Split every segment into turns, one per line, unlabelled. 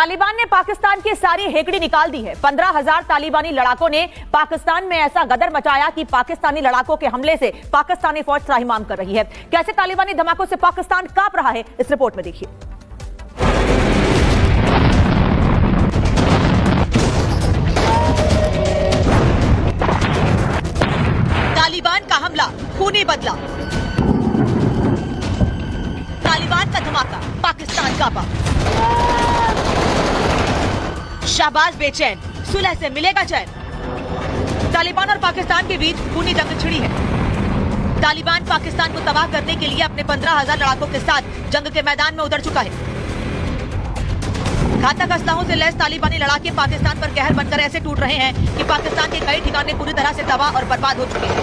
तालिबान ने पाकिस्तान की सारी हेकड़ी निकाल दी है। 15,000 तालिबानी लड़ाकों ने पाकिस्तान में ऐसा गदर मचाया कि पाकिस्तानी लड़ाकों के हमले से पाकिस्तानी फौज त्राहिमाम कर रही है। कैसे तालिबानी धमाकों से पाकिस्तान कांप रहा है, इस रिपोर्ट में देखिए। तालिबान का हमला खूनी बदला, तालिबान का धमाका, पाकिस्तान कांपा। शाहबाज बेचैन, सुलह से मिलेगा चैन। तालिबान और पाकिस्तान के बीच खूनी जंग छिड़ी है। तालिबान पाकिस्तान को तबाह करने के लिए अपने 15,000 लड़ाकों के साथ जंग के मैदान में उतर चुका है। घातक असलहों से लैस तालिबानी लड़ाके पाकिस्तान पर कहर बनकर ऐसे टूट रहे हैं कि पाकिस्तान के कई ठिकाने पूरी तरह से तबाह और बर्बाद हो चुके हैं।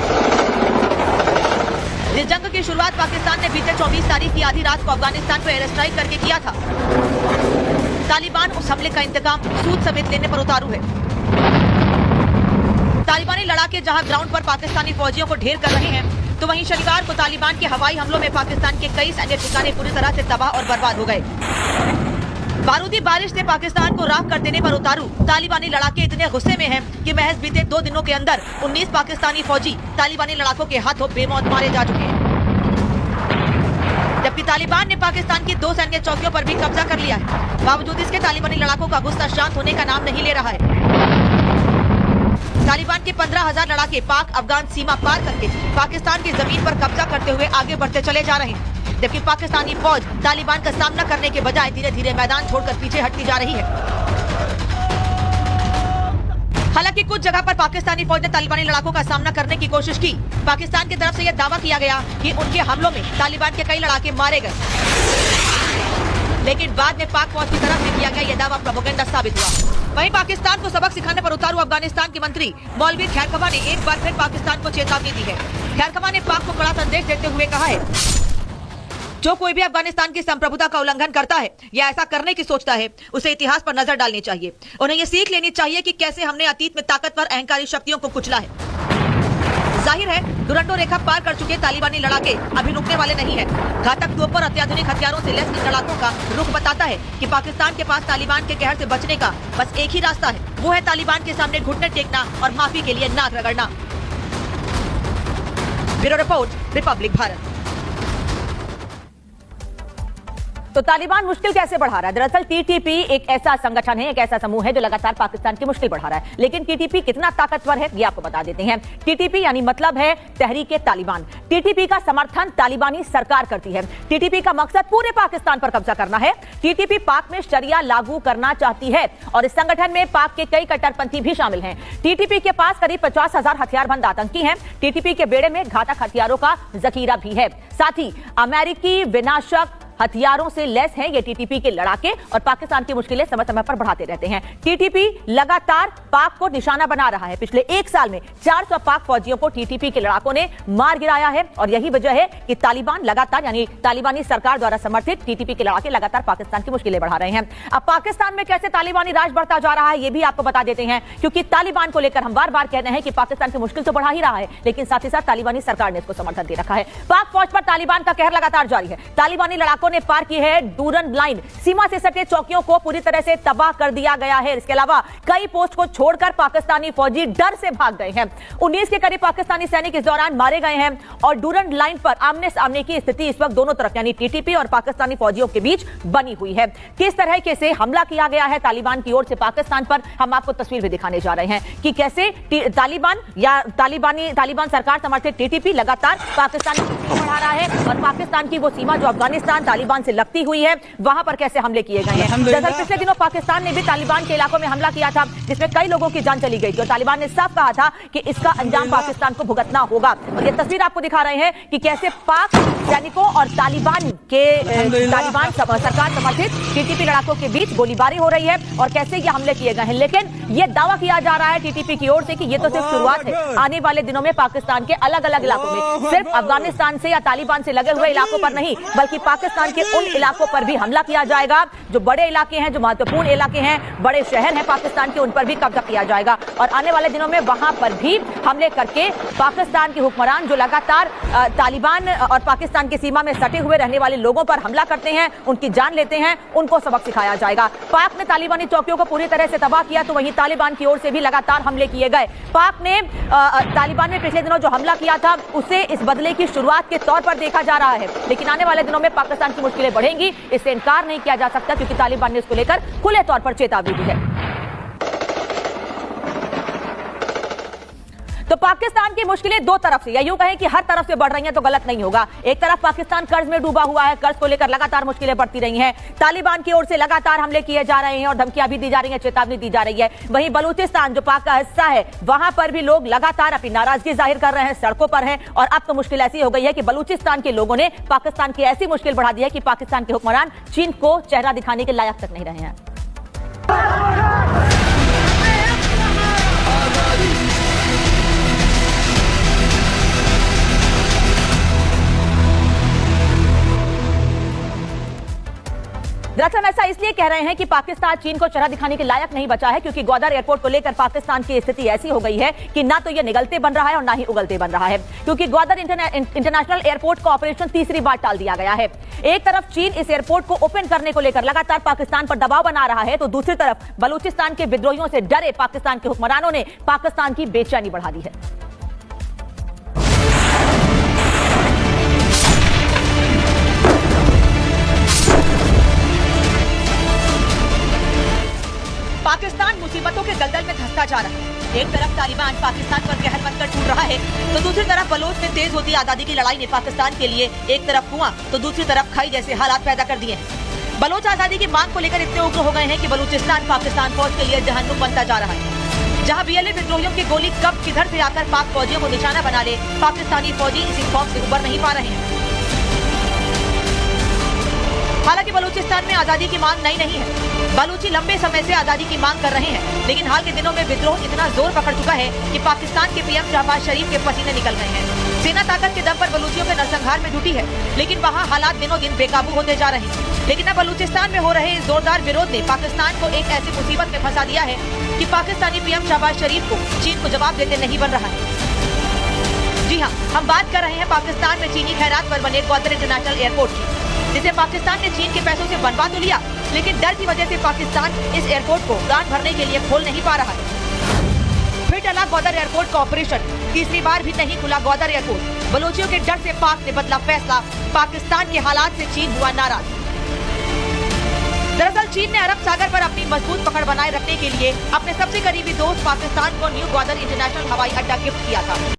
इस जंग की शुरुआत पाकिस्तान ने बीते 24 तारीख की आधी रात को अफगानिस्तान पर एयर स्ट्राइक करके किया था। तालिबान उस हमले का इंतकाम सूद समेत लेने पर उतारू है। तालिबानी लड़ाके जहां ग्राउंड पर पाकिस्तानी फौजियों को ढेर कर रहे हैं, तो वहीं शनिवार को तालिबान के हवाई हमलों में पाकिस्तान के कई सैन्य ठिकाने पूरी तरह से तबाह और बर्बाद हो गए। बारूदी बारिश से पाकिस्तान को राख कर देने पर उतारू तालिबानी लड़ाके इतने गुस्से में हैं कि महज बीते 2 दिनों के अंदर 19 पाकिस्तानी फौजी तालिबानी लड़ाकों के हाथों बेमौत मारे जा चुके हैं। जबकि तालिबान ने पाकिस्तान की 2 सैन्य चौकियों पर भी कब्जा कर लिया है। बावजूद इसके तालिबानी लड़ाकों का गुस्सा शांत होने का नाम नहीं ले रहा है। तालिबान के 15,000 लड़ाके पाक अफगान सीमा पार करके पाकिस्तान की जमीन पर कब्जा करते हुए आगे बढ़ते चले जा रहे हैं, जबकि पाकिस्तानी फौज तालिबान का सामना करने के बजाय धीरे धीरे मैदान छोड़कर पीछे हटती जा रही है। हालांकि कुछ जगह पर पाकिस्तानी फौज ने तालिबानी लड़ाकों का सामना करने की कोशिश की। पाकिस्तान की तरफ से यह दावा किया गया कि उनके हमलों में तालिबान के कई लड़ाके मारे गए, लेकिन बाद में पाक फौज की तरफ से किया गया यह दावा प्रोपेगेंडा साबित हुआ। वहीं पाकिस्तान को सबक सिखाने पर उतारू अफगानिस्तान के मंत्री मौलवी खैरखवा ने एक बार फिर पाकिस्तान को चेतावनी दी है। खैरखवा ने पाक को कड़ा संदेश देते हुए कहा है, जो कोई भी अफगानिस्तान की संप्रभुता का उल्लंघन करता है या ऐसा करने की सोचता है, उसे इतिहास पर नजर डालनी चाहिए। उन्हें ये सीख लेनी चाहिए कि कैसे हमने अतीत में ताकतवर अहंकारी शक्तियों को कुचला है। जाहिर है, दुरंडो रेखा पार कर चुके तालिबानी लड़ाके अभी रुकने वाले नहीं है। घातक तोपों और अत्याधुनिक हथियारों से लैस इन लड़ाकों का रुख बताता है कि पाकिस्तान के पास तालिबान के कहर से बचने का बस एक ही रास्ता है, वो है तालिबान के सामने घुटने टेकना और माफी के लिए नाक रगड़ना। Bureau report, Republic Bharat. तो तालिबान मुश्किल कैसे बढ़ा रहा है? दरअसल टीटीपी एक ऐसा संगठन है, एक ऐसा समूह है जो लगातार पाकिस्तान की मुश्किल बढ़ा रहा है। लेकिन टीटीपी कितना ताकतवर है, ये आपको बता देते हैं। टीटीपी यानी मतलब है तहरीके तालिबान। टीटीपी का समर्थन तालिबानी सरकार करती है। टीटीपी का मकसद पूरे पाकिस्तान पर कब्जा करना है। टीटीपी पाक में शरिया लागू करना चाहती है और इस संगठन में पाक के कई कट्टरपंथी भी शामिल हैं। टीटीपी के पास करीब 50,000 हथियारबंद आतंकी हैं। टीटीपी के बेड़े में घातक हथियारों का जखीरा भी है। साथ ही अमेरिकी विनाशक हथियारों से लैस हैं ये टीटीपी के लड़ाके और पाकिस्तान की मुश्किलें समय समय पर बढ़ाते रहते हैं। टीटीपी लगातार पाक को निशाना बना रहा है। पिछले 1 साल में 400 पाक फौजियों को टीटीपी के लड़ाकों ने मार गिराया है और यही वजह है कि तालिबान लगातार यानी तालिबानी सरकार द्वारा समर्थित टीटीपी के लड़ाके लगातार पाकिस्तान की मुश्किलें बढ़ा रहे हैं। अब पाकिस्तान में कैसे तालिबानी राज बढ़ता जा रहा है, ये भी आपको बता देते हैं, क्योंकि तालिबान को लेकर हम बार बार कह रहे हैं कि पाकिस्तान की मुश्किल तो बढ़ा ही रहा है, लेकिन साथ ही साथ तालिबानी सरकार ने इसको समर्थन दे रखा है। पाक फौज पर तालिबान का कहर लगातार जारी है। तालिबानी लड़ाकों ने पार की है डूरन लाइन। सीमा से सटे चौकियों को पूरी तरह से तबाह कर दिया गया है। इसके अलावा कई पोस्ट को छोड़कर पाकिस्तानी फौजी डर से भाग गए हैं। 19 के करीब पाकिस्तानी सैनिक इस दौरान मारे गए हैं और डूरन लाइन पर आमने सामने की स्थिति इस वक्त दोनों तरफ यानी टीटीपी और पाकिस्तानी फौजियों के बीच बनी हुई है। किस तरह से हमला किया गया है तालिबान की ओर से पाकिस्तान पर, हम आपको तस्वीर भी दिखाने जा रहे हैं कि कैसे तालिबान या तालिबान सरकार समर्थित टीटीपी लगातार पाकिस्तान को बढ़ा रहा है और पाकिस्तान की वो सीमा जो अफगानिस्तान तालिबान से लगती हुई है, वहां पर कैसे हमले किए गए हैं। दरअसल पिछले दिनों पाकिस्तान ने भी तालिबान के इलाकों में हमला किया था, जिसमें कई लोगों की जान चली गई थी और तालिबान ने साफ कहा था कि इसका अंजाम पाकिस्तान को भुगतना होगा। और ये तस्वीर आपको दिखा रहे हैं कि कैसे पाक सैनिकों और तालिबान सरकार समर्थित टीटीपी लड़ाकों के बीच गोलीबारी हो रही है और कैसे ये हमले किए गए हैं। लेकिन ये दावा किया जा रहा है टीटीपी की ओर से कि ये तो सिर्फ शुरुआत है। आने वाले दिनों में पाकिस्तान के अलग अलग इलाकों में, सिर्फ अफगानिस्तान से या तालिबान से लगे हुए इलाकों पर नहीं, बल्कि पाकिस्तान पाकिस्तान के उन इलाकों पर भी हमला किया जाएगा जो बड़े इलाके हैं, जो महत्वपूर्ण इलाके हैं, बड़े शहर हैं पाकिस्तान के, उन पर भी कब्जा किया जाएगा। और आने वाले दिनों में वहां पर भी हमले करके पाकिस्तान के हुक्मरान जो लगातार तालिबान और पाकिस्तान की सीमा में सटे हुए रहने वाले लोगों पर हमला करते हैं, उनकी जान लेते हैं, उनको सबक सिखाया जाएगा। पाक ने तालिबानी चौकियों को पूरी तरह से तबाह किया तो वहीं तालिबान की ओर से भी लगातार हमले किए गए। पाक ने तालिबान में पिछले दिनों जो हमला किया था उसे इस बदले की शुरुआत के तौर पर देखा जा रहा है, लेकिन आने वाले दिनों में पाकिस्तान की मुश्किलें बढ़ेंगी, इससे इनकार नहीं किया जा सकता, क्योंकि तालिबान ने इसको लेकर खुले तौर पर चेतावनी दी है। तो पाकिस्तान की मुश्किलें दो तरफ से, या यूं कहें कि हर तरफ से बढ़ रही हैं तो गलत नहीं होगा। एक तरफ पाकिस्तान कर्ज में डूबा हुआ है, कर्ज को लेकर लगातार मुश्किलें बढ़ती रही हैं, तालिबान की ओर से लगातार हमले किए जा रहे हैं और धमकियां भी दी जा रही हैं, चेतावनी दी जा रही है। वहीं बलूचिस्तान जो पाक का हिस्सा है, वहां पर भी लोग लगातार अपनी नाराजगी जाहिर कर रहे हैं, सड़कों पर हैं। और अब तो मुश्किल ऐसी हो गई है कि बलूचिस्तान के लोगों ने पाकिस्तान की ऐसी मुश्किल बढ़ा दी है कि पाकिस्तान के हुक्मरान चीन को चेहरा दिखाने के लायक तक नहीं रहे हैं। दरअसल ऐसा इसलिए कह रहे हैं कि पाकिस्तान चीन को चेहरा दिखाने के लायक नहीं बचा है, क्योंकि ग्वादर एयरपोर्ट को लेकर पाकिस्तान की स्थिति ऐसी हो गई है कि ना तो ये निगलते बन रहा है और ना ही उगलते बन रहा है, क्योंकि ग्वादर इंटरनेशनल एयरपोर्ट का ऑपरेशन तीसरी बार टाल दिया गया है। एक तरफ चीन इस एयरपोर्ट को ओपन करने को लेकर लगातार पाकिस्तान पर दबाव बना रहा है, तो दूसरी तरफ बलूचिस्तान के विद्रोहियों से डरे पाकिस्तान के हुक्मरानों ने पाकिस्तान की बेचैनी बढ़ा दी है। पाकिस्तान मुसीबतों के दलदल में धंसता जा रहा है। एक तरफ तालिबान पाकिस्तान पर कहर बनकर टूट रहा है, तो दूसरी तरफ बलोच में तेज होती आजादी की लड़ाई ने पाकिस्तान के लिए एक तरफ कुआं तो दूसरी तरफ खाई जैसे हालात पैदा कर दिए हैं। बलोच आजादी की मांग को लेकर इतने उग्र हो गए हैं कि बलूचिस्तान पाकिस्तान फौज के लिए जहन्नुम बनता जा रहा है। जहां बीएलए विद्रोहियों की गोली कब किधर से आकर पाक फौजियों को निशाना बना ले, पाकिस्तानी फौजी इसी खौफ से उबर नहीं पा रहे हैं। हालांकि बलूचिस्तान में आजादी की मांग नई नहीं है, बलूची लंबे समय से आजादी की मांग कर रहे हैं, लेकिन हाल के दिनों में विद्रोह इतना जोर पकड़ चुका है कि पाकिस्तान के पीएम शहबाज शरीफ के पसीने निकल गए हैं। सेना ताकत के दम पर बलूचियों के नरसंहार में जुटी है, लेकिन वहां हालात दिनों दिन बेकाबू होते जा रहे हैं। लेकिन अब बलूचिस्तान में हो रहे इस जोरदार विरोध ने पाकिस्तान को एक ऐसी मुसीबत में फंसा दिया है कि पाकिस्तानी पीएम शहबाज शरीफ को चीन को जवाब देते नहीं बन रहा है। जी हाँ, हम बात कर रहे हैं पाकिस्तान में चीनी खैरात पर बने ग्वादर इंटरनेशनल एयरपोर्ट की, जिसे पाकिस्तान ने चीन के पैसों से बनवा तो लिया, लेकिन डर की वजह से पाकिस्तान इस एयरपोर्ट को उड़ान भरने के लिए खोल नहीं पा रहा है। फिर टला ग्वादर एयरपोर्ट का ऑपरेशन, तीसरी बार भी नहीं खुला ग्वादर एयरपोर्ट। बलोचियों के डर से पाक ने बदला फैसला, पाकिस्तान के हालात से चीन हुआ नाराज। दरअसल चीन ने अरब सागर पर अपनी मजबूत पकड़ बनाए रखने के लिए अपने सबसे करीबी दोस्त पाकिस्तान को न्यू ग्वादर इंटरनेशनल हवाई अड्डा गिफ्ट किया था।